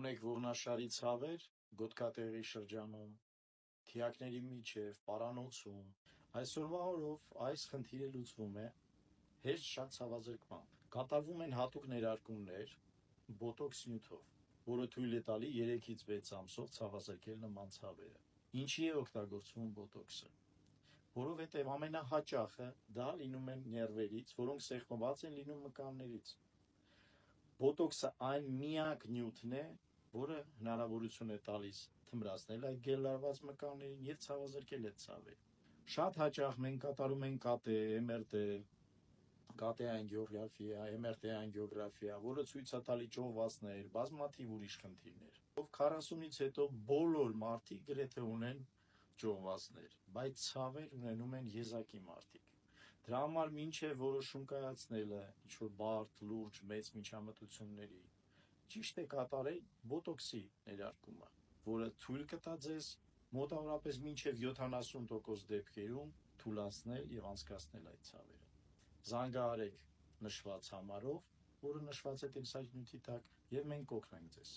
ունեք ողնաշարի ցավեր գոտկատեղի շրջանում, թիակների միջև, պարանոցում, այսօրվա օրով այս խնդիրը լուծվում է հեշտ շատ ցավազրկմամբ։ Կատարվում են հատուկ ներարկումներ բոտոքս նյութով, որը թույլ է տալի 3-ից 6 ամսով ցավազրկել նման ցավերը։ Ինչի է օգտագործվում բոտոքսը։ Որովհետև ամենահաճախը դա լինում են ներվերից, որոնք սեղմված են լինում մկաններից։ Բոտոքսը այն միակ նյութն է, որը հնարավորություն է տալիս թմրացնել այդ գելարված մկաններին և ցավազրկել այդ ցավերը։ Շատ հաճախ մենք կատարում ենք ԿՏ, MRT, ԿՏ անգիոգրաֆիա, MRT անգիոգրաֆիա, որը ցույց է տալի ճողվածներ, բազմաթիվ ուրիշ խնդիրներ։ 40-ից հետո բոլոր մարդիկ գրեթե ունեն ճողվածներ, բայց ցավեր ունենում են եզակի մարդիկ։ Դրա համար մինչև որոշում կայացնելը ինչ-որ բարդ, լուրջ, մեծ միջամտությունների, ճիշտ է կատարել բոտոքսի ներարկումը, որը թույլ կտա ձեզ մոտավորապես մինչև 70% դեպքերում թուլացնել և անցկացնել այդ ցավերը։ Զանգահարեք նշված համարով, որը նշված է տեսանյութի տակ, և մենք կօգնենք ձեզ։